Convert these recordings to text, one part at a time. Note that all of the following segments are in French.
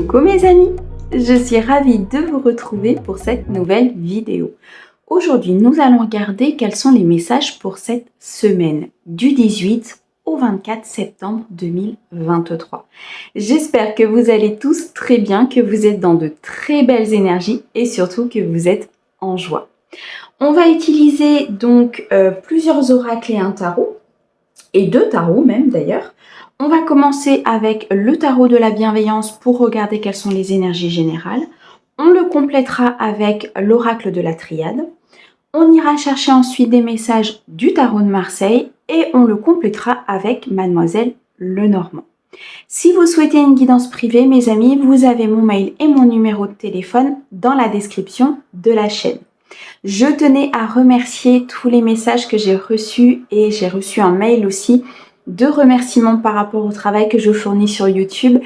Coucou mes amis, je suis ravie de vous retrouver pour cette nouvelle vidéo. Aujourd'hui, nous allons regarder quels sont les messages pour cette semaine du 18 au 24 septembre 2023. J'espère que vous allez tous très bien, que vous êtes dans de très belles énergies et surtout que vous êtes en joie. On va utiliser donc plusieurs oracles et un tarot, et deux tarots même d'ailleurs. On va commencer avec le tarot de la bienveillance pour regarder quelles sont les énergies générales. On le complétera avec l'oracle de la triade. On ira chercher ensuite des messages du tarot de Marseille et on le complétera avec Mademoiselle Lenormand. Si vous souhaitez une guidance privée, mes amis, vous avez mon mail et mon numéro de téléphone dans la description de la chaîne. Je tenais à remercier tous les messages que j'ai reçus et j'ai reçu un mail aussi de remerciements par rapport au travail que je fournis sur YouTube.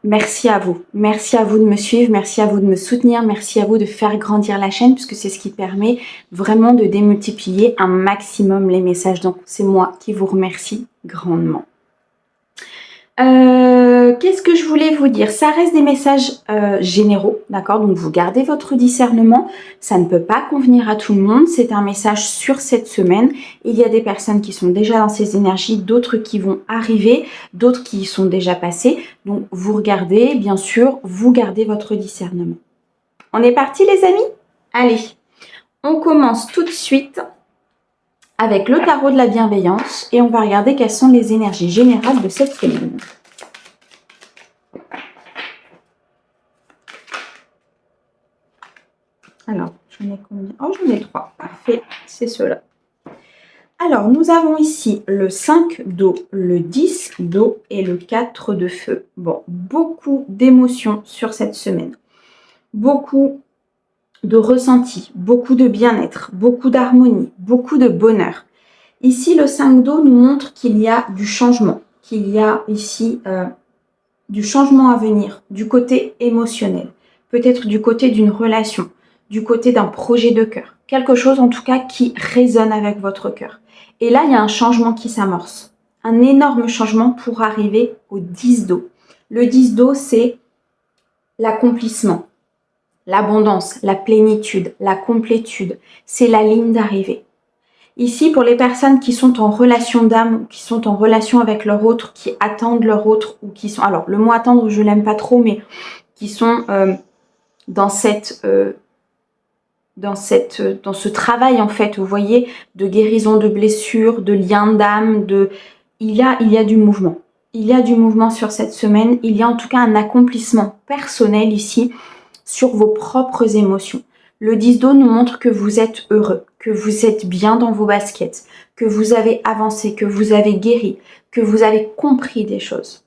Merci à vous. Merci à vous de me suivre, merci à vous de me soutenir, merci à vous de faire grandir la chaîne puisque c'est ce qui permet vraiment de démultiplier un maximum les messages. Donc c'est moi qui vous remercie grandement. Qu'est-ce que je voulais vous dire? Ça reste des messages généraux, d'accord? Donc vous gardez votre discernement, ça ne peut pas convenir à tout le monde, c'est un message sur cette semaine. Il y a des personnes qui sont déjà dans ces énergies, d'autres qui vont arriver, d'autres qui y sont déjà passées. Donc vous regardez, bien sûr, vous gardez votre discernement. On est parti les amis? Allez, on commence tout de suite avec le tarot de la bienveillance et on va regarder quelles sont les énergies générales de cette semaine. Alors, j'en ai combien? Oh, j'en ai 3. Parfait, c'est cela. Alors, nous avons ici le 5 d'eau, le 10 d'eau et le 4 de feu. Bon, beaucoup d'émotions sur cette semaine. Beaucoup de ressenti, beaucoup de bien-être, beaucoup d'harmonie, beaucoup de bonheur. Ici, le 5 d'eau nous montre qu'il y a du changement, qu'il y a ici du changement à venir, du côté émotionnel, peut-être du côté d'une relation, du côté d'un projet de cœur. Quelque chose en tout cas qui résonne avec votre cœur. Et là, il y a un changement qui s'amorce, un énorme changement pour arriver au 10 d'eau. Le 10 d'eau, c'est l'accomplissement. L'abondance, la plénitude, la complétude, c'est la ligne d'arrivée. Ici, pour les personnes qui sont en relation d'âme, qui sont en relation avec leur autre, qui attendent leur autre, ou qui sont... Alors, le mot attendre, je l'aime pas trop, mais qui sont dans ce travail, en fait, vous voyez, de guérison de blessures, de lien d'âme, il y a du mouvement. Il y a du mouvement sur cette semaine. Il y a en tout cas un accomplissement personnel ici, sur vos propres émotions. Le 10 d'eau nous montre que vous êtes heureux, que vous êtes bien dans vos baskets, que vous avez avancé, que vous avez guéri, que vous avez compris des choses.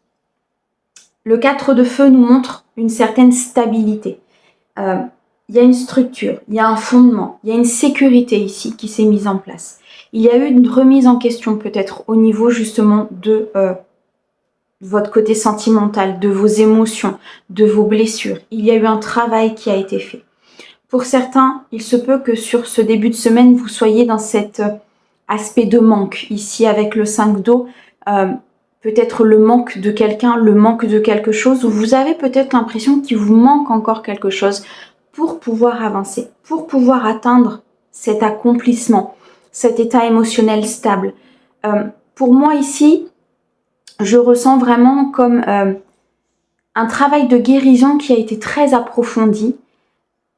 Le 4 de feu nous montre une certaine stabilité. Il y a une structure, il y a un fondement, il y a une sécurité ici qui s'est mise en place. Il y a eu une remise en question peut-être au niveau justement de votre côté sentimental, de vos émotions, de vos blessures. Il y a eu un travail qui a été fait. Pour certains, il se peut que sur ce début de semaine, vous soyez dans cet aspect de manque. Ici, avec le 5 d'eau, peut-être le manque de quelqu'un, le manque de quelque chose, où vous avez peut-être l'impression qu'il vous manque encore quelque chose pour pouvoir avancer, pour pouvoir atteindre cet accomplissement, cet état émotionnel stable. Pour moi ici, je ressens vraiment comme un travail de guérison qui a été très approfondi.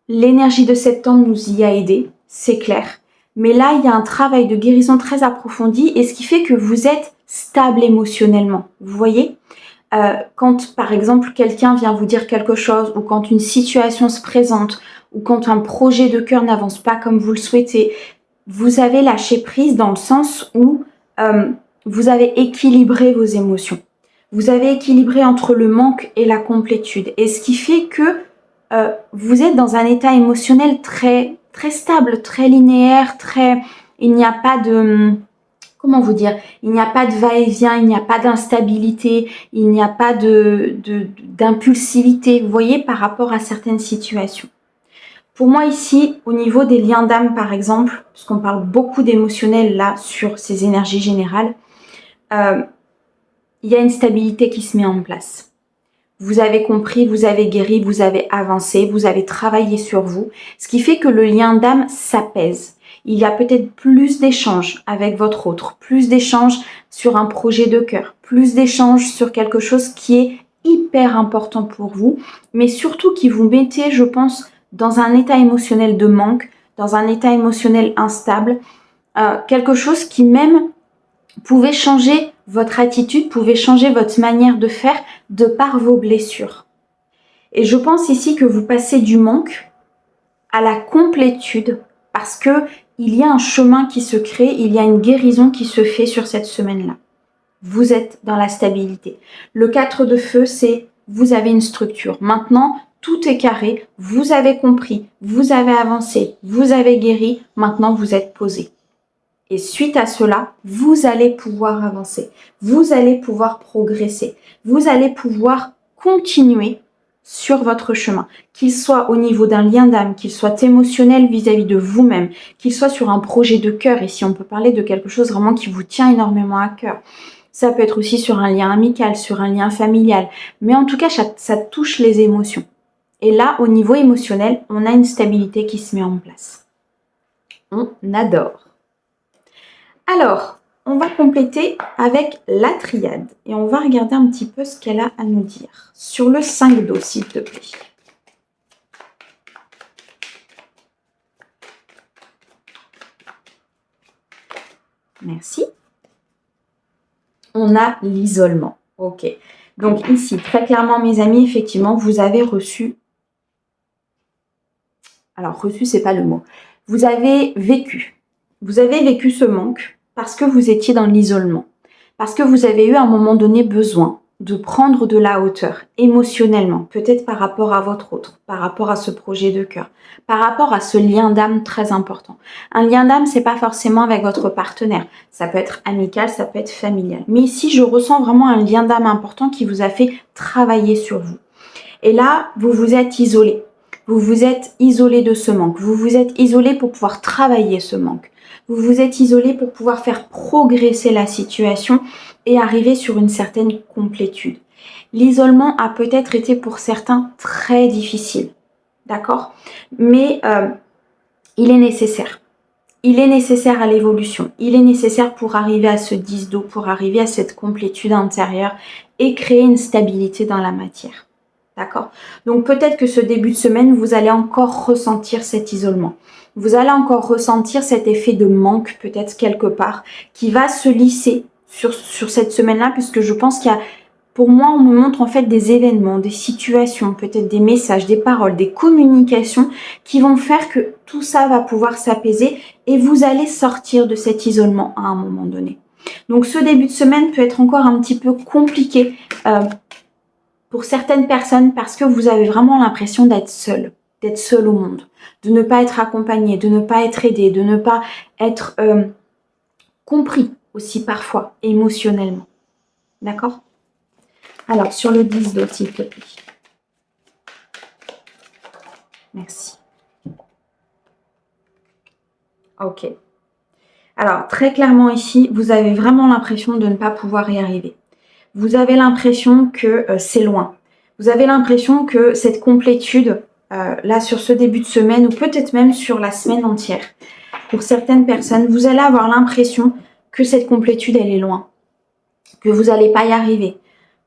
L'énergie de septembre nous y a aidés, c'est clair. Mais là, il y a un travail de guérison très approfondi et ce qui fait que vous êtes stable émotionnellement. Vous voyez, quand par exemple quelqu'un vient vous dire quelque chose ou quand une situation se présente ou quand un projet de cœur n'avance pas comme vous le souhaitez, vous avez lâché prise dans le sens où vous avez équilibré vos émotions. Vous avez équilibré entre le manque et la complétude. Et ce qui fait que vous êtes dans un état émotionnel très, très stable, très linéaire, il n'y a pas de... Comment vous dire? Il n'y a pas de va-et-vient, il n'y a pas d'instabilité, il n'y a pas d'impulsivité, vous voyez, par rapport à certaines situations. Pour moi ici, au niveau des liens d'âme par exemple, puisqu'on parle beaucoup d'émotionnel là sur ces énergies générales, il y a une stabilité qui se met en place. vous avez compris, vous avez guéri, vous avez avancé, vous avez travaillé sur vous, ce qui fait que le lien d'âme s'apaise. Il y a peut-être plus d'échanges avec votre autre, plus d'échanges sur un projet de cœur, plus d'échanges sur quelque chose qui est hyper important pour vous, mais surtout qui vous mettez, je pense, dans un état émotionnel de manque, dans un état émotionnel instable, quelque chose qui même pouvait changer votre attitude, pouvait changer votre manière de faire de par vos blessures. Et je pense ici que vous passez du manque à la complétude parce que il y a un chemin qui se crée, il y a une guérison qui se fait sur cette semaine-là. Vous êtes dans la stabilité. Le 4 de feu, c'est vous avez une structure. Maintenant, tout est carré, vous avez compris, vous avez avancé, vous avez guéri, maintenant vous êtes posé. Et suite à cela, vous allez pouvoir avancer, vous allez pouvoir progresser, vous allez pouvoir continuer sur votre chemin, qu'il soit au niveau d'un lien d'âme, qu'il soit émotionnel vis-à-vis de vous-même, qu'il soit sur un projet de cœur, et si on peut parler de quelque chose vraiment qui vous tient énormément à cœur. Ça peut être aussi sur un lien amical, sur un lien familial, mais en tout cas, ça touche les émotions. Et là, au niveau émotionnel, on a une stabilité qui se met en place. On adore. Alors, on va compléter avec la triade et on va regarder un petit peu ce qu'elle a à nous dire. Sur le 5 d'eau, s'il te plaît. Merci. On a l'isolement. Ok. Donc ici, très clairement, mes amis, effectivement, vous avez reçu... Alors, reçu, c'est pas le mot. Vous avez vécu. Vous avez vécu ce manque parce que vous étiez dans l'isolement. Parce que vous avez eu à un moment donné besoin de prendre de la hauteur émotionnellement, peut-être par rapport à votre autre, par rapport à ce projet de cœur, par rapport à ce lien d'âme très important. Un lien d'âme, c'est pas forcément avec votre partenaire. Ça peut être amical, ça peut être familial. Mais ici, je ressens vraiment un lien d'âme important qui vous a fait travailler sur vous. Et là, vous vous êtes isolé. Vous vous êtes isolé de ce manque. Vous vous êtes isolé pour pouvoir travailler ce manque. Vous vous êtes isolé pour pouvoir faire progresser la situation et arriver sur une certaine complétude. L'isolement a peut-être été pour certains très difficile, d'accord? Mais il est nécessaire. Il est nécessaire à l'évolution. Il est nécessaire pour arriver à ce 10 d'eau, pour arriver à cette complétude intérieure et créer une stabilité dans la matière. D'accord? Donc peut-être que ce début de semaine, vous allez encore ressentir cet isolement. Vous allez encore ressentir cet effet de manque peut-être quelque part qui va se lisser sur cette semaine-là puisque je pense qu'il y a, pour moi, on me montre en fait des événements, des situations, peut-être des messages, des paroles, des communications qui vont faire que tout ça va pouvoir s'apaiser et vous allez sortir de cet isolement à un moment donné. Donc ce début de semaine peut être encore un petit peu compliqué pour certaines personnes parce que vous avez vraiment l'impression d'être seul au monde, de ne pas être accompagné, de ne pas être aidé, de ne pas être compris aussi parfois émotionnellement. D'accord? Alors, sur le 10 d'eau, s'il te plaît. Merci. Ok. Alors, très clairement ici, vous avez vraiment l'impression de ne pas pouvoir y arriver. Vous avez l'impression que c'est loin. Vous avez l'impression que cette complétude, là, sur ce début de semaine, ou peut-être même sur la semaine entière, pour certaines personnes, vous allez avoir l'impression que cette complétude, elle est loin. Que vous n'allez pas y arriver.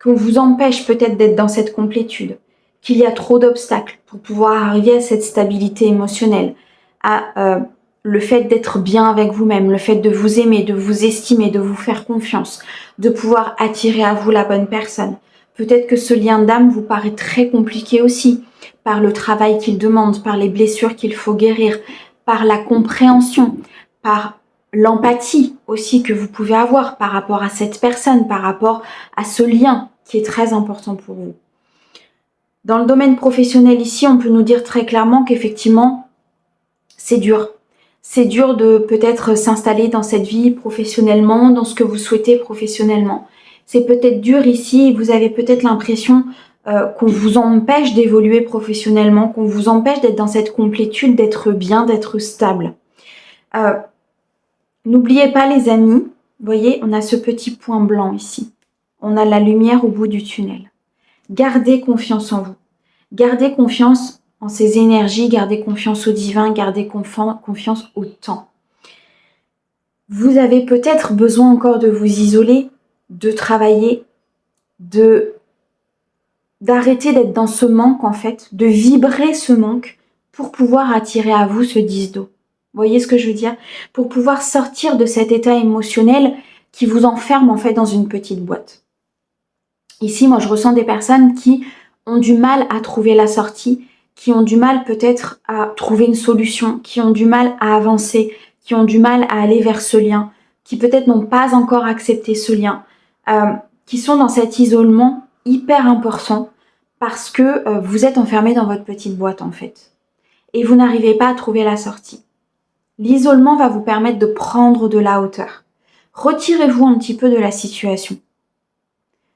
Qu'on vous empêche peut-être d'être dans cette complétude. Qu'il y a trop d'obstacles pour pouvoir arriver à cette stabilité émotionnelle. À le fait d'être bien avec vous-même, le fait de vous aimer, de vous estimer, de vous faire confiance, de pouvoir attirer à vous la bonne personne. Peut-être que ce lien d'âme vous paraît très compliqué aussi, par le travail qu'il demande, par les blessures qu'il faut guérir, par la compréhension, par l'empathie aussi que vous pouvez avoir par rapport à cette personne, par rapport à ce lien qui est très important pour vous. Dans le domaine professionnel ici, on peut nous dire très clairement qu'effectivement, c'est dur. C'est dur de peut-être s'installer dans cette vie professionnellement, dans ce que vous souhaitez professionnellement. C'est peut-être dur ici, vous avez peut-être l'impression qu'on vous empêche d'évoluer professionnellement, qu'on vous empêche d'être dans cette complétude, d'être bien, d'être stable. N'oubliez pas les amis, vous voyez, on a ce petit point blanc ici. On a la lumière au bout du tunnel. Gardez confiance en vous. Gardez confiance en ces énergies, gardez confiance au divin, gardez confiance au temps. Vous avez peut-être besoin encore de vous isoler, de travailler, d'arrêter d'être dans ce manque en fait, de vibrer ce manque pour pouvoir attirer à vous ce 10 d'eau. Vous voyez ce que je veux dire? Pour pouvoir sortir de cet état émotionnel qui vous enferme en fait dans une petite boîte. Ici, moi je ressens des personnes qui ont du mal à trouver la sortie, qui ont du mal peut-être à trouver une solution, qui ont du mal à avancer, qui ont du mal à aller vers ce lien, qui peut-être n'ont pas encore accepté ce lien, qui sont dans cet isolement hyper important parce que vous êtes enfermé dans votre petite boîte en fait et vous n'arrivez pas à trouver la sortie. L'isolement va vous permettre de prendre de la hauteur. Retirez-vous un petit peu de la situation.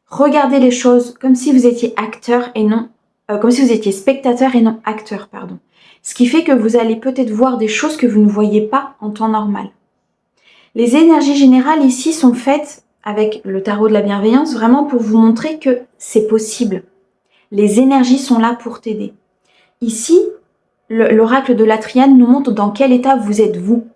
Regardez les choses comme si vous étiez acteur et non, comme si vous étiez spectateur et non acteur, pardon. Ce qui fait que vous allez peut-être voir des choses que vous ne voyez pas en temps normal. Les énergies générales ici sont faites avec le tarot de la bienveillance, vraiment pour vous montrer que c'est possible. Les énergies sont là pour t'aider. Ici, l'oracle de la triade nous montre dans quel état vous êtes vous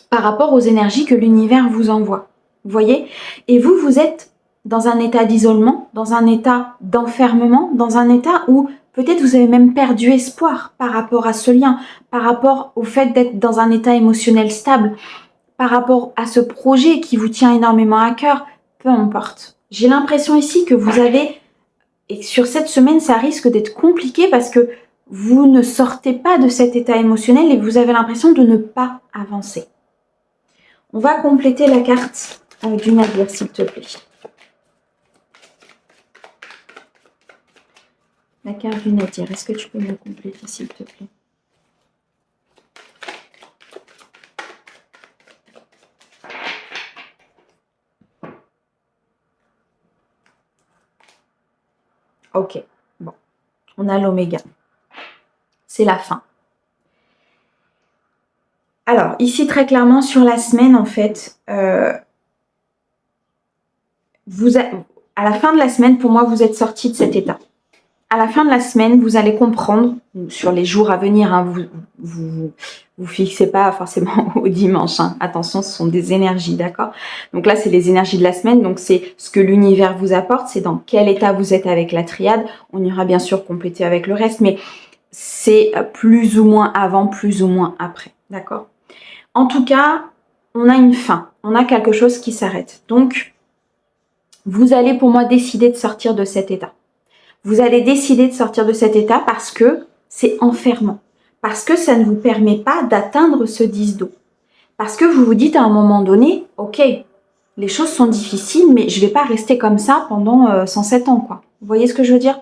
par rapport aux énergies que l'univers vous envoie. Vous voyez? Et vous, vous êtes dans un état d'isolement, dans un état d'enfermement, dans un état où peut-être vous avez même perdu espoir par rapport à ce lien, par rapport au fait d'être dans un état émotionnel stable, par rapport à ce projet qui vous tient énormément à cœur, peu importe. J'ai l'impression ici que vous avez, et sur cette semaine, ça risque d'être compliqué parce que vous ne sortez pas de cet état émotionnel et vous avez l'impression de ne pas avancer. On va compléter la carte du navire, s'il te plaît. La carte du navire, est-ce que tu peux me compléter, s'il te plaît? Ok, bon, on a l'oméga. C'est la fin. Alors, ici, très clairement, sur la semaine, en fait, à la fin de la semaine, pour moi, vous êtes sorti de cet état. À la fin de la semaine, vous allez comprendre, sur les jours à venir, hein, vous fixez pas forcément au dimanche. Hein. Attention, ce sont des énergies, d'accord? Donc là, c'est les énergies de la semaine. Donc c'est ce que l'univers vous apporte. C'est dans quel état vous êtes avec la triade. On ira bien sûr compléter avec le reste, mais c'est plus ou moins avant, plus ou moins après, d'accord? En tout cas, on a une fin. On a quelque chose qui s'arrête. Donc, vous allez pour moi décider de sortir de cet état. Vous allez décider de sortir de cet état parce que c'est enfermant. Parce que ça ne vous permet pas d'atteindre ce 10 d'eau. Parce que vous vous dites à un moment donné, ok, les choses sont difficiles, mais je ne vais pas rester comme ça pendant 107 ans, quoi. Vous voyez ce que je veux dire?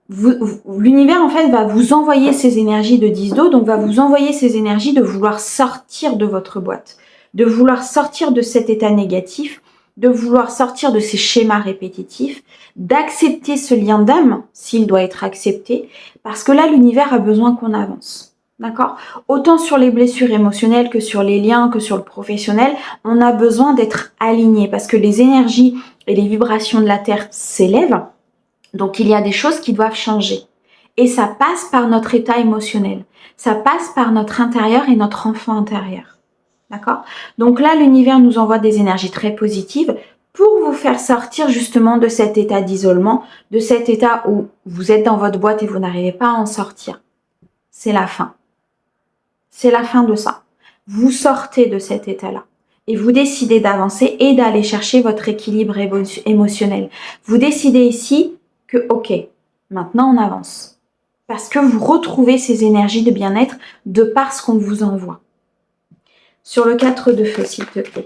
L'univers, en fait, va vous envoyer ces énergies de 10 d'eau, donc va vous envoyer ces énergies de vouloir sortir de votre boîte, de vouloir sortir de cet état négatif, de vouloir sortir de ces schémas répétitifs, d'accepter ce lien d'âme, s'il doit être accepté, parce que là, l'univers a besoin qu'on avance. D'accord? Autant sur les blessures émotionnelles que sur les liens, que sur le professionnel, on a besoin d'être aligné, parce que les énergies et les vibrations de la Terre s'élèvent, donc il y a des choses qui doivent changer. Et ça passe par notre état émotionnel, ça passe par notre intérieur et notre enfant intérieur. D'accord? Donc là, l'univers nous envoie des énergies très positives pour vous faire sortir justement de cet état d'isolement, de cet état où vous êtes dans votre boîte et vous n'arrivez pas à en sortir. C'est la fin. C'est la fin de ça. Vous sortez de cet état-là et vous décidez d'avancer et d'aller chercher votre équilibre émotionnel. Vous décidez ici que, ok, maintenant on avance. Parce que vous retrouvez ces énergies de bien-être de par ce qu'on vous envoie. Sur le 4 de feu, s'il te plaît.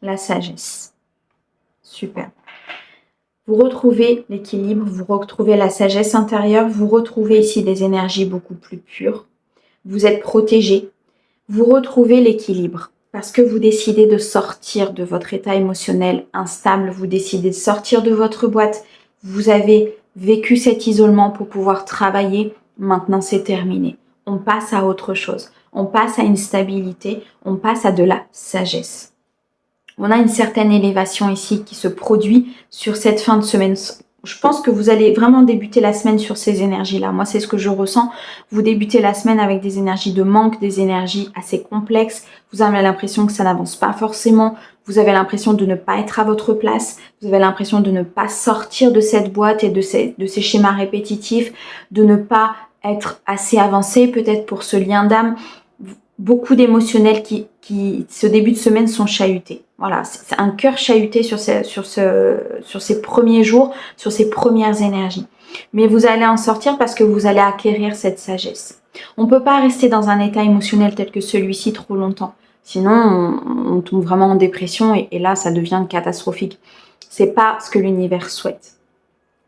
La sagesse. Super. Vous retrouvez l'équilibre, vous retrouvez la sagesse intérieure, vous retrouvez ici des énergies beaucoup plus pures. Vous êtes protégé. Vous retrouvez l'équilibre. Parce que vous décidez de sortir de votre état émotionnel instable, vous décidez de sortir de votre boîte, vous avez vécu cet isolement pour pouvoir travailler, maintenant c'est terminé. on passe à autre chose. On passe à une stabilité, on passe à de la sagesse. On a une certaine élévation ici qui se produit sur cette fin de semaine. Je pense que vous allez vraiment débuter la semaine sur ces énergies-là. Moi, c'est ce que je ressens. Vous débutez la semaine avec des énergies de manque, des énergies assez complexes. Vous avez l'impression que ça n'avance pas forcément. Vous avez l'impression de ne pas être à votre place. Vous avez l'impression de ne pas sortir de cette boîte et de ces schémas répétitifs, de ne pas être assez avancé peut-être pour ce lien d'âme. Beaucoup d'émotionnels qui, ce début de semaine, sont chahutés. Voilà, c'est un cœur chahuté sur ces premiers jours, sur ces premières énergies. Mais vous allez en sortir parce que vous allez acquérir cette sagesse. On ne peut pas rester dans un état émotionnel tel que celui-ci trop longtemps. Sinon, on tombe vraiment en dépression et là, ça devient catastrophique. C'est pas ce que l'univers souhaite.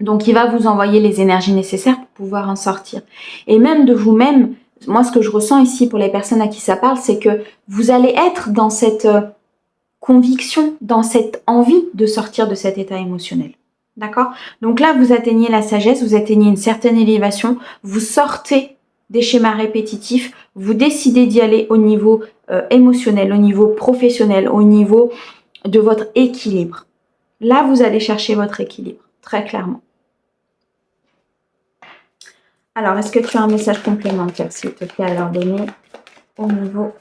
Donc, il va vous envoyer les énergies nécessaires pour pouvoir en sortir. Et même de vous-même, moi, ce que je ressens ici pour les personnes à qui ça parle, c'est que vous allez être dans cette conviction, dans cette envie de sortir de cet état émotionnel. D'accord? Donc là, vous atteignez la sagesse, vous atteignez une certaine élévation, vous sortez des schémas répétitifs, vous décidez d'y aller au niveau émotionnel, au niveau professionnel, au niveau de votre équilibre. Là, vous allez chercher votre équilibre, très clairement. Alors, est-ce que tu as un message complémentaire, s'il te plaît, à leur donner au niveau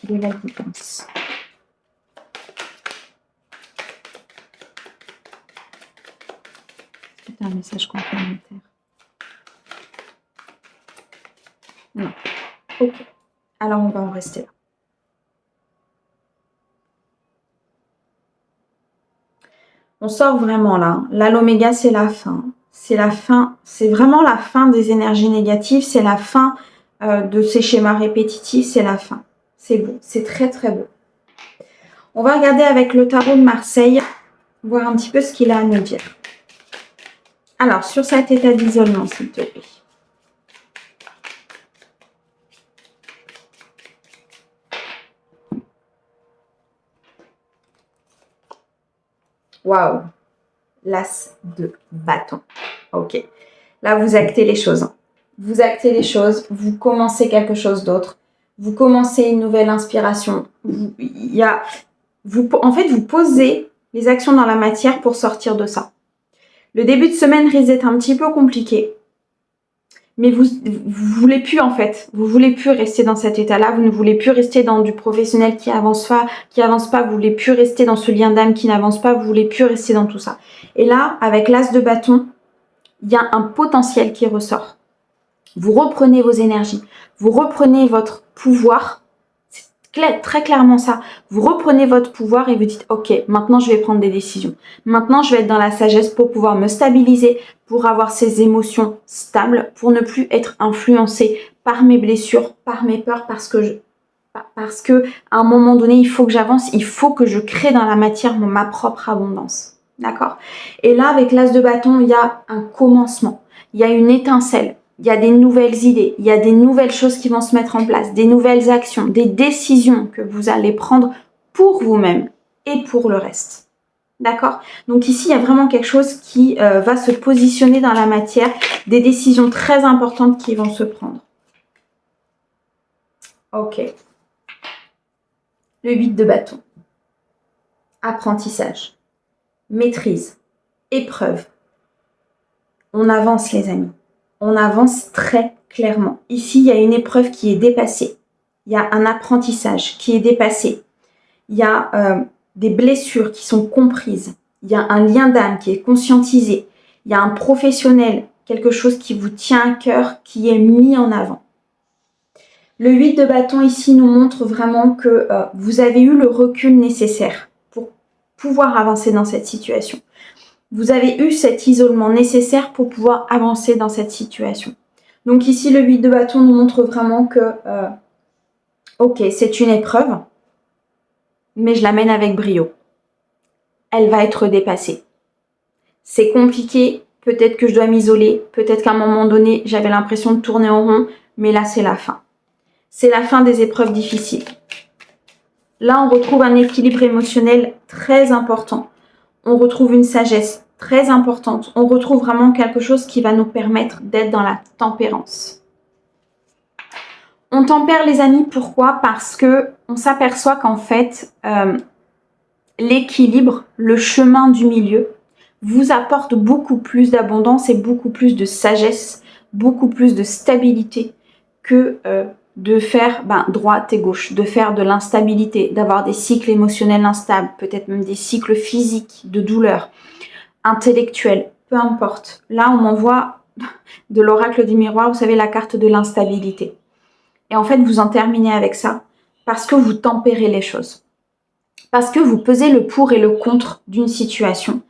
de la guidance? Est-ce que tu as un message complémentaire? Non. Ok. Alors, on va en rester là. On sort vraiment là. Là, l'oméga, c'est la fin. C'est la fin. C'est vraiment la fin des énergies négatives. C'est la fin de ces schémas répétitifs. C'est la fin. C'est beau. C'est très, très beau. On va regarder avec le tarot de Marseille, voir un petit peu ce qu'il a à nous dire. Alors, sur cet état d'isolement, s'il te plaît. Waouh! L'as de bâton. Ok. Là, vous actez les choses. Vous actez les choses. Vous commencez quelque chose d'autre. Vous commencez une nouvelle inspiration. En fait, vous posez les actions dans la matière pour sortir de ça. Le début de semaine risque d'être un petit peu compliqué. Mais vous voulez plus, en fait. Vous voulez plus rester dans cet état-là. Vous ne voulez plus rester dans du professionnel qui avance pas. Vous voulez plus rester dans ce lien d'âme qui n'avance pas. Vous voulez plus rester dans tout ça. Et là, avec l'as de bâton, il y a un potentiel qui ressort. Vous reprenez vos énergies. Vous reprenez votre pouvoir. C'est très clairement ça. Vous reprenez votre pouvoir et vous dites, ok, maintenant je vais prendre des décisions. Maintenant, je vais être dans la sagesse pour pouvoir me stabiliser, pour avoir ces émotions stables, pour ne plus être influencé par mes blessures, par mes peurs, parce que à un moment donné, il faut que j'avance, il faut que je crée dans la matière ma propre abondance. D'accord? Et là, avec l'as de bâton, il y a un commencement, il y a une étincelle. Il y a des nouvelles idées, il y a des nouvelles choses qui vont se mettre en place, des nouvelles actions, des décisions que vous allez prendre pour vous-même et pour le reste. D'accord? Donc ici, il y a vraiment quelque chose qui va se positionner dans la matière, des décisions très importantes qui vont se prendre. Ok. Le 8 de bâton. Apprentissage. Maîtrise. Épreuve. On avance, les amis. On avance très clairement. Ici, il y a une épreuve qui est dépassée. Il y a un apprentissage qui est dépassé. Il y a des blessures qui sont comprises. Il y a un lien d'âme qui est conscientisé. Il y a un professionnel, quelque chose qui vous tient à cœur, qui est mis en avant. Le 8 de bâton ici nous montre vraiment que vous avez eu le recul nécessaire pour pouvoir avancer dans cette situation. Vous avez eu cet isolement nécessaire pour pouvoir avancer dans cette situation. Donc ici, le 8 de bâton nous montre vraiment que, ok, c'est une épreuve, mais je la mène avec brio. Elle va être dépassée. C'est compliqué, peut-être que je dois m'isoler, peut-être qu'à un moment donné, j'avais l'impression de tourner en rond, mais là, c'est la fin. C'est la fin des épreuves difficiles. Là, on retrouve un équilibre émotionnel très important. On retrouve une sagesse très importante. On retrouve vraiment quelque chose qui va nous permettre d'être dans la tempérance. On tempère les amis, pourquoi? Parce que on s'aperçoit qu'en fait, l'équilibre, le chemin du milieu, vous apporte beaucoup plus d'abondance et beaucoup plus de sagesse, beaucoup plus de stabilité que de faire droite et gauche, de faire de l'instabilité, d'avoir des cycles émotionnels instables, peut-être même des cycles physiques, de douleur, intellectuels, peu importe. Là, on m'envoie de l'oracle du miroir, vous savez, la carte de l'instabilité. Et en fait, vous en terminez avec ça parce que vous tempérez les choses. Parce que vous pesez le pour et le contre d'une situation.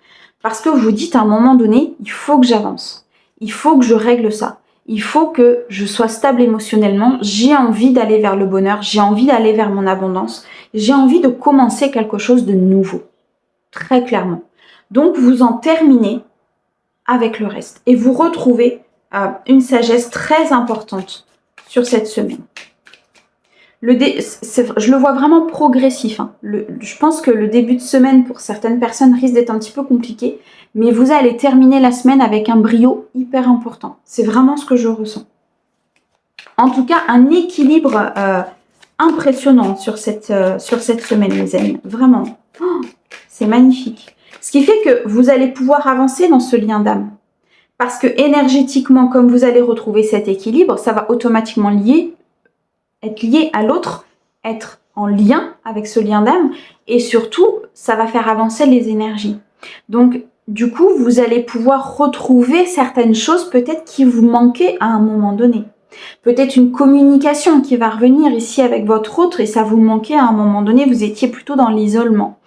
Parce que vous dites à un moment donné, il faut que j'avance. Il faut que je règle ça. Il faut que je sois stable émotionnellement. J'ai envie d'aller vers le bonheur. J'ai envie d'aller vers mon abondance. J'ai envie de commencer quelque chose de nouveau. Très clairement. Donc, vous en terminez avec le reste. Et vous retrouvez une sagesse très importante sur cette semaine. Je le vois vraiment progressif. Hein. Je pense que le début de semaine, pour certaines personnes, risque d'être un petit peu compliqué. Mais vous allez terminer la semaine avec un brio hyper important. C'est vraiment ce que je ressens. En tout cas, un équilibre impressionnant sur cette semaine, mes amis. Vraiment. Oh, c'est magnifique. Ce qui fait que vous allez pouvoir avancer dans ce lien d'âme. Parce que énergétiquement, comme vous allez retrouver cet équilibre, ça va automatiquement être lié à l'autre, être en lien avec ce lien d'âme, et surtout, ça va faire avancer les énergies. Donc, du coup, vous allez pouvoir retrouver certaines choses peut-être qui vous manquaient à un moment donné. Peut-être une communication qui va revenir ici avec votre autre et ça vous manquait à un moment donné, vous étiez plutôt dans l'isolement.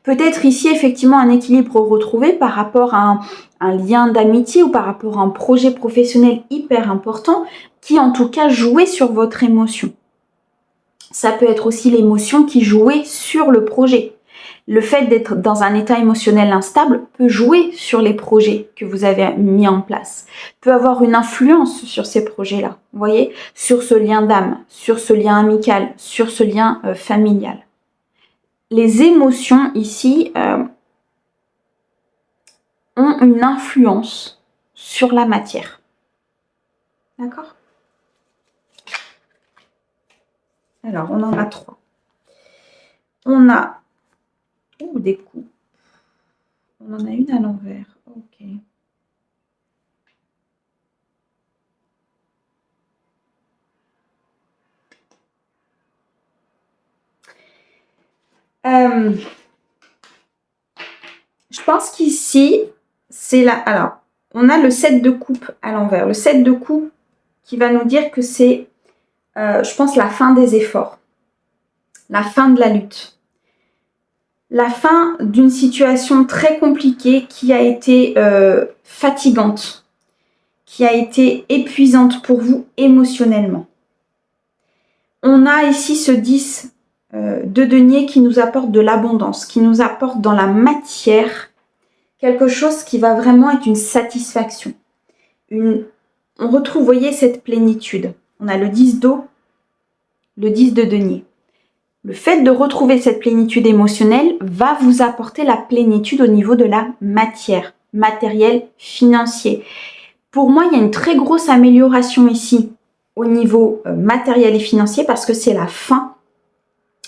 Peut-être ici, effectivement, un équilibre retrouvé par rapport à un lien d'amitié ou par rapport à un projet professionnel hyper important qui, en tout cas, jouait sur votre émotion. Ça peut être aussi l'émotion qui jouait sur le projet. Le fait d'être dans un état émotionnel instable peut jouer sur les projets que vous avez mis en place, peut avoir une influence sur ces projets-là, vous voyez, sur ce lien d'âme, sur ce lien amical, sur ce lien familial. Les émotions ici ont une influence sur la matière. D'accord ? Alors, on en a 3. On a des coupes. On en a une à l'envers. Ok. Je pense qu'ici, c'est là. Alors, on a le 7 de coupe à l'envers. Le 7 de coupe qui va nous dire que c'est, je pense, la fin des efforts. La fin de la lutte. La fin d'une situation très compliquée qui a été fatigante, qui a été épuisante pour vous émotionnellement. On a ici ce 10 de denier qui nous apporte de l'abondance, qui nous apporte dans la matière quelque chose qui va vraiment être une satisfaction. On retrouve, vous voyez, cette plénitude. On a le 10 d'eau, le 10 de denier. Le fait de retrouver cette plénitude émotionnelle va vous apporter la plénitude au niveau de la matière, matériel, financier. Pour moi, il y a une très grosse amélioration ici au niveau matériel et financier parce que c'est la fin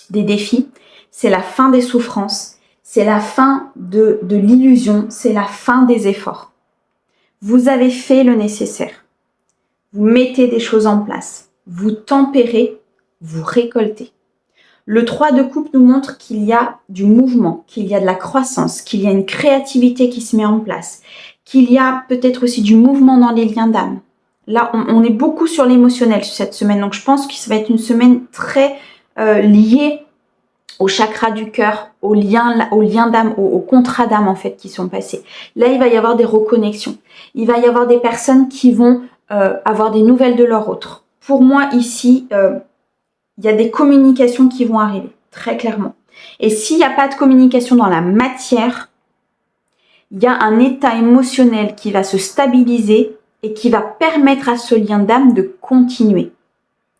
des défis, c'est la fin des souffrances, c'est la fin de l'illusion, c'est la fin des efforts. Vous avez fait le nécessaire. Vous mettez des choses en place. Vous tempérez, vous récoltez. Le 3 de coupe nous montre qu'il y a du mouvement, qu'il y a de la croissance, qu'il y a une créativité qui se met en place, qu'il y a peut-être aussi du mouvement dans les liens d'âme. Là, on est beaucoup sur l'émotionnel cette semaine, donc je pense que ça va être une semaine très liée au chakra du cœur, au lien d'âme, au contrat d'âme en fait qui sont passés. Là, il va y avoir des reconnexions. Il va y avoir des personnes qui vont avoir des nouvelles de leur autre. Pour moi, ici, il y a des communications qui vont arriver, très clairement. Et s'il n'y a pas de communication dans la matière, il y a un état émotionnel qui va se stabiliser et qui va permettre à ce lien d'âme de continuer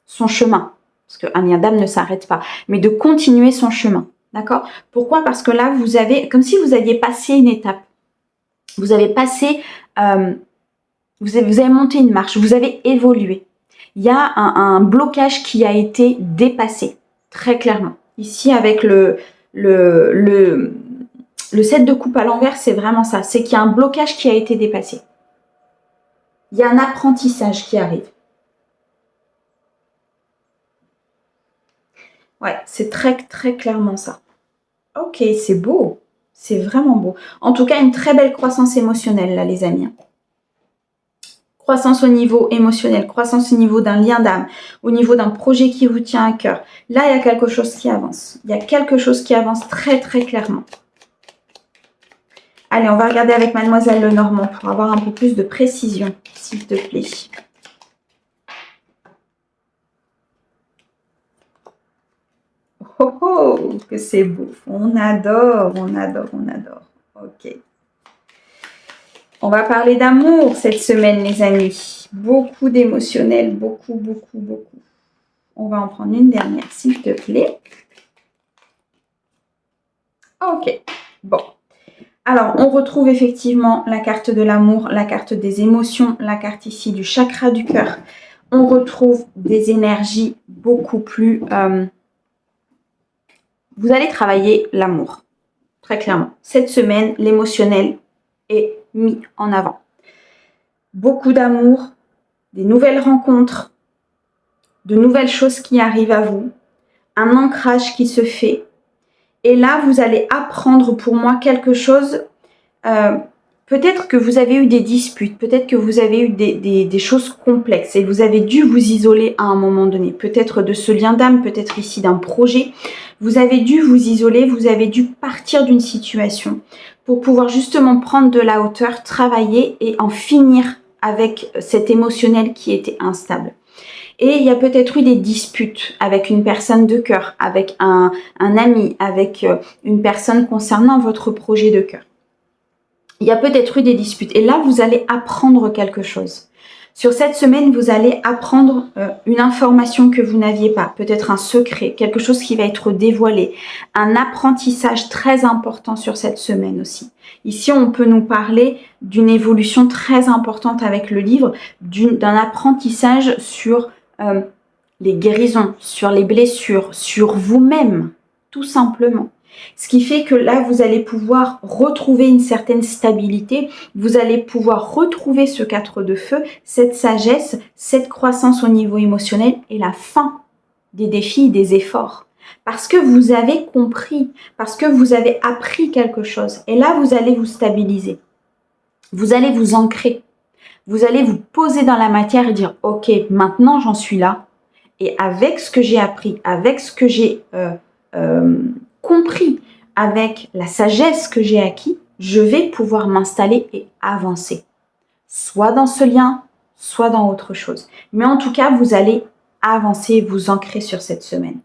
son chemin. Parce qu'un lien d'âme ne s'arrête pas, mais de continuer son chemin. D'accord ? Pourquoi ? Parce que là, vous avez, comme si vous aviez passé une étape. Vous avez passé, vous avez monté une marche, vous avez évolué. il y a un blocage qui a été dépassé, très clairement. Ici, avec le 7 de coupe à l'envers, c'est vraiment ça. C'est qu'il y a un blocage qui a été dépassé. Il y a un apprentissage qui arrive. Ouais, c'est très, très clairement ça. Ok, c'est beau. C'est vraiment beau. En tout cas, une très belle croissance émotionnelle, là, les amis. Croissance au niveau émotionnel, croissance au niveau d'un lien d'âme, au niveau d'un projet qui vous tient à cœur. Là, il y a quelque chose qui avance. Il y a quelque chose qui avance très, très clairement. Allez, on va regarder avec Mademoiselle Lenormand pour avoir un peu plus de précision, s'il te plaît. Oh, oh, que c'est beau. On adore, on adore, on adore. Ok. On va parler d'amour cette semaine, les amis. Beaucoup d'émotionnel, beaucoup, beaucoup, beaucoup. On va en prendre une dernière, s'il te plaît. Ok, bon. Alors, on retrouve effectivement la carte de l'amour, la carte des émotions, la carte ici du chakra du cœur. On retrouve des énergies beaucoup plus... vous allez travailler l'amour, très clairement. Cette semaine, l'émotionnel est mis en avant. Beaucoup d'amour, des nouvelles rencontres, de nouvelles choses qui arrivent à vous, un ancrage qui se fait. Et là, vous allez apprendre pour moi quelque chose. Peut-être que vous avez eu des disputes, peut-être que vous avez eu des choses complexes et vous avez dû vous isoler à un moment donné. Peut-être de ce lien d'âme, peut-être ici d'un projet. Vous avez dû vous isoler, vous avez dû partir d'une situation pour pouvoir justement prendre de la hauteur, travailler et en finir avec cet émotionnel qui était instable. Et il y a peut-être eu des disputes avec une personne de cœur, avec un ami, avec une personne concernant votre projet de cœur. Il y a peut-être eu des disputes. Et là, vous allez apprendre quelque chose. Sur cette semaine, vous allez apprendre une information que vous n'aviez pas. Peut-être un secret, quelque chose qui va être dévoilé. Un apprentissage très important sur cette semaine aussi. Ici, on peut nous parler d'une évolution très importante avec le livre, d'un apprentissage sur les guérisons, sur les blessures, sur vous-même, tout simplement. Ce qui fait que là, vous allez pouvoir retrouver une certaine stabilité, vous allez pouvoir retrouver ce 4 de feu, cette sagesse, cette croissance au niveau émotionnel et la fin des défis, des efforts. Parce que vous avez compris, parce que vous avez appris quelque chose. Et là, vous allez vous stabiliser. Vous allez vous ancrer. Vous allez vous poser dans la matière et dire « Ok, maintenant j'en suis là. Et avec ce que j'ai appris, avec ce que j'ai compris, avec la sagesse que j'ai acquis, je vais pouvoir m'installer et avancer. Soit dans ce lien, soit dans autre chose. Mais en tout cas, vous allez avancer et vous ancrer sur cette semaine.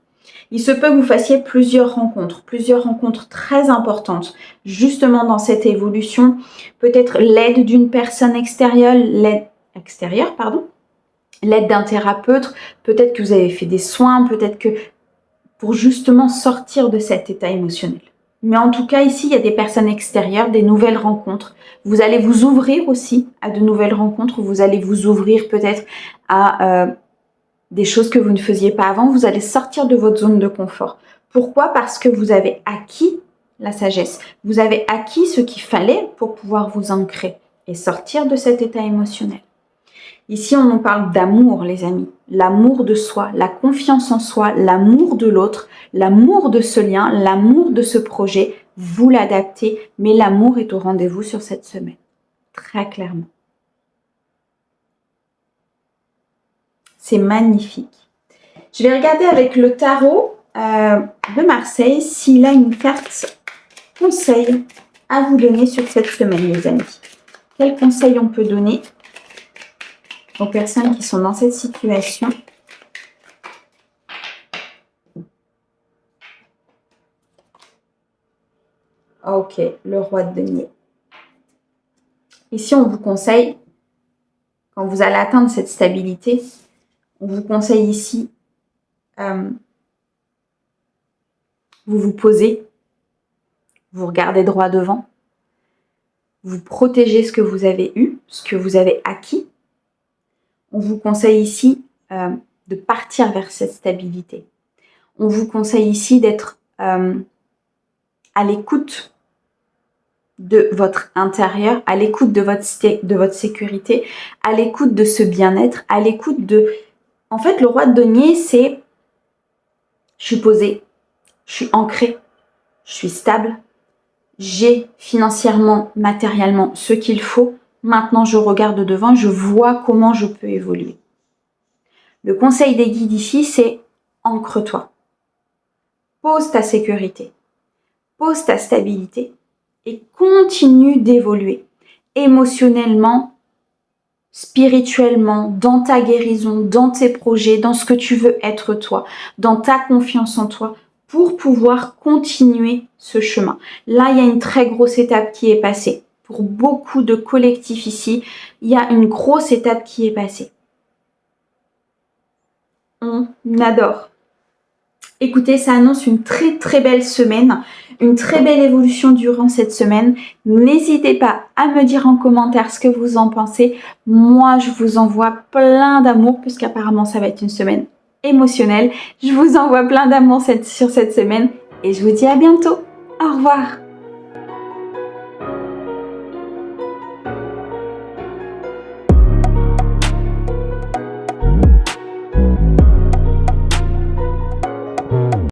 Il se peut que vous fassiez plusieurs rencontres très importantes, justement dans cette évolution. Peut-être l'aide d'une personne extérieure, l'aide d'un thérapeute, peut-être que vous avez fait des soins, peut-être que pour justement sortir de cet état émotionnel. Mais en tout cas, ici, il y a des personnes extérieures, des nouvelles rencontres. Vous allez vous ouvrir aussi à de nouvelles rencontres, vous allez vous ouvrir peut-être à des choses que vous ne faisiez pas avant. Vous allez sortir de votre zone de confort. Pourquoi? Parce que vous avez acquis la sagesse. Vous avez acquis ce qu'il fallait pour pouvoir vous ancrer et sortir de cet état émotionnel. Ici, on nous parle d'amour, les amis. L'amour de soi, la confiance en soi, l'amour de l'autre, l'amour de ce lien, l'amour de ce projet. Vous l'adaptez, mais l'amour est au rendez-vous sur cette semaine. Très clairement. C'est magnifique. Je vais regarder avec le tarot de Marseille s'il a une carte conseil à vous donner sur cette semaine, les amis. Quel conseil on peut donner aux personnes qui sont dans cette situation? Ok, le roi de denier. Ici, on vous conseille, quand vous allez atteindre cette stabilité, on vous conseille ici, vous vous posez, vous regardez droit devant, vous protégez ce que vous avez eu, ce que vous avez acquis. On vous conseille ici de partir vers cette stabilité. On vous conseille ici d'être à l'écoute de votre intérieur, à l'écoute de votre sécurité, à l'écoute de ce bien-être, à l'écoute de... En fait, le roi de denier, c'est je suis posée, je suis ancrée, je suis stable, j'ai financièrement, matériellement ce qu'il faut. Maintenant, je regarde devant, je vois comment je peux évoluer. Le conseil des guides ici, c'est ancre-toi. Pose ta sécurité, pose ta stabilité et continue d'évoluer émotionnellement, spirituellement, dans ta guérison, dans tes projets, dans ce que tu veux être toi, dans ta confiance en toi, pour pouvoir continuer ce chemin. Là, il y a une très grosse étape qui est passée. Pour beaucoup de collectifs ici, il y a une grosse étape qui est passée. On adore. Écoutez, ça annonce une très belle semaine, une très belle évolution durant cette semaine. N'hésitez pas à me dire en commentaire ce que vous en pensez. Moi, je vous envoie plein d'amour, puisqu'apparemment ça va être une semaine émotionnelle. Je vous envoie plein d'amour sur cette semaine et je vous dis à bientôt. Au revoir.